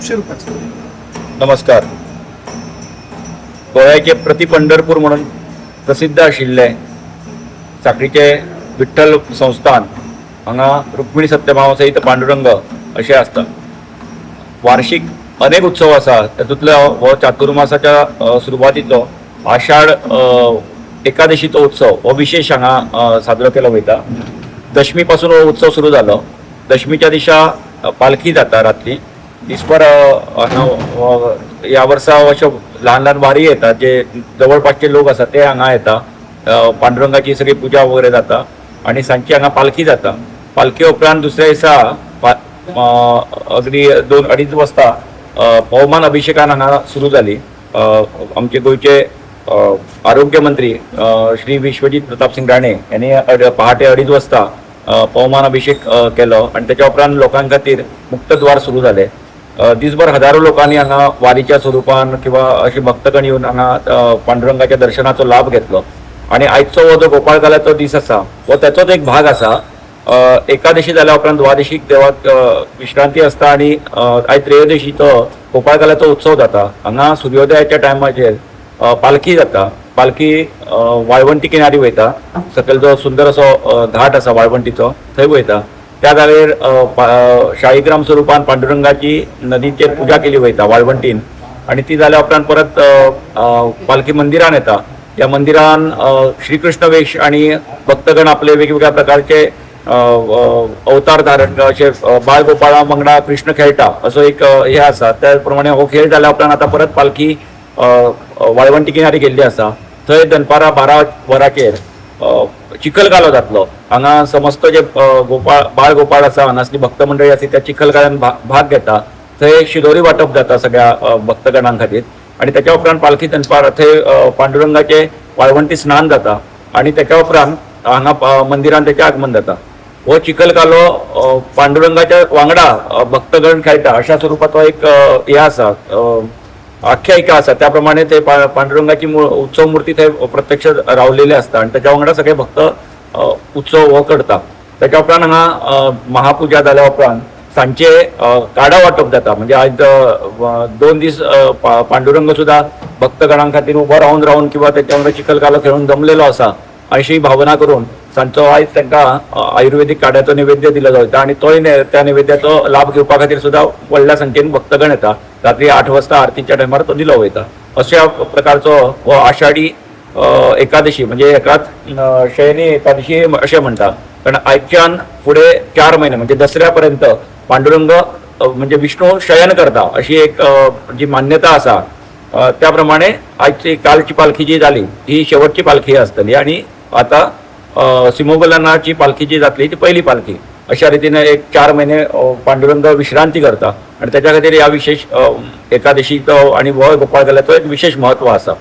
नमस्कार. गोव्याचे प्रति पंढरपूर म्हणून प्रसिद्ध आशिल्ले साखळीचे विठ्ठल संस्थान हांगा रुक्मिणी सत्यभामा सहित पांडुरंग अशें आसता. वार्षिक अनेक उत्सव आसा, तातूंतलो हो चातुर्मासाच्या सुरवातीचो आषाढ एकादशीचो उत्सव हो विशेष हांगा साजरो केलो वयता. दशमी पासून हो उत्सव सुरू जालो. दशमीच्या दिसा पालखी जाता रात्री दिसभर. ह्या वर्सा अश्यो ल्हान ल्हान वारी येतात, जे जवळपासचे लोक आसा ते हांगा येता. पांडुरंगाची सगळी पुजा वगैरे जाता आणि सांजची हांगा पालखी जाता. पालखी उपरांत दुसऱ्या दिसा अगदी 2-2:30 वाजता पवमान अभिषेकान हांगा सुरू जाली. आमचे गोंयचे आरोग्य मंत्री श्री विश्वजीत प्रतापसिंग राणे यांनी पहाटे 2:30 वाजता पवमान अभिषेक केलो आणि त्याच्या उपरांत लोकां खातीर मुक्तद्वार सुरू जाले. दिसभर हजारो लोकांनी हांगा वारीच्या स्वरूपान किंवा अशी भक्तगण येवन हांगा पांडुरंगाच्या दर्शनाचो लाभ घेतलो. आणि आयचो हो जो गोपाळकाल्याचो दीस आसा हो त्याचोच एक भाग आसा. एकादशी जाल्या उपरांत द्वादशीक देवाक विश्रांती आसता आणि आयज त्रयोदशी तो गोपाळकाल्याचो उत्सव जाता. हांगा सुर्योदयाच्या टायमाचेर पालखी जाता. पालखी वाळवंटी किनारी वयता. सकयल जो सुंदर असो घाट आसा वाळवंटीचो थंय वयता. त्या जाग्यार शाळीग्राम स्वरूपान पांडुरंगाची नदीचेर पुजा केली वयता वाळवंटीन. आणि ती जाल्या उपरांत परत पालखी मंदिरान येता. ह्या मंदिरान श्रीकृष्ण वेश आणि भक्तगण आपले वेगवेगळ्या प्रकारचे अवतार धारण असे बाळगोपाळा वांगडा कृष्ण खेळटा असो एक हे आसा. त्या प्रमाणे हो खेळ जाल्या उपरांत आता परत पालखी वाळवंटी किनारी गेल्ली आसा. थंय दनपारां 12 वरांचेर चिखलकालो जातलो. हांगा समस्त जे बाळ गोपाळ आसा, हांगासली भक्त मंडळी आसा त्या चिखलकाल्यान भाग घेता. थंय शिदोरी वांटप जाता सगळ्या भक्तगणां खातीर. आणि त्याच्या उपरांत पालखी दनपार थंय पांडुरंगाचे वाळवंटी स्नान जाता आणि त्याच्या उपरांत हांगा मंदिरान त्याचें आगमन जाता. हो चिखलकालो पांडुरंगाच्या वांगडा भक्तगण खेळटा अशा स्वरुपाचो एक हे आसा, आख्यायिका आसा. त्या प्रमाणे ते पांडुरंगाची उत्सव मूर्ती थंय प्रत्यक्ष रावलेली आसता आणि त्याच्या वांगडा सगळे भक्त उत्सव हो करता. त्याच्या उपरांत हांगा महापुजा जाल्या उपरांत सांजचे काडा वांटप जाता. म्हणजे आज 2 दीस पांडुरंग सुद्धा भक्तगणां खातीर उबो रावन किंवा त्याच्या वांगडा चिखलकालो खेळून जमलेलो आसा अशी भावना करून सांजचो आयज तांकां आयुर्वेदीक काड्याचो नैवेद्य दिलो वयता आणि तोय त्या नैवेद्याचो लाभ घेवपा खातीर सुद्धा व्हडल्या संख्येन भक्तगण येता. रात्री 8 वाजता आरतीच्या टायमार तो दिलो वयता. अशा प्रकारचो हो आषाढी एकादशी म्हणजे एकाच शयनी एकादशी अशें म्हणटा. कारण आयच्यान फुडें 4 महिने म्हणजे दसऱ्या पर्यंत पांडुरंग म्हणजे विष्णू शयन करता अशी एक जी मान्यता आसा. त्या प्रमाणे आजची कालची पालखी जी जाली ही शेवटची पालखी आसतली आणि आता सिमोगलनाची पालखी जी जातली ती पहिली पालखी. अशा रितीने एक 4 महिने पांडुरंग विश्रांती करता आणि त्याच्या खातीर ह्या विशेष एकादशीचो आणि गोपाळकाल्याचो एक विशेष महत्व आसा.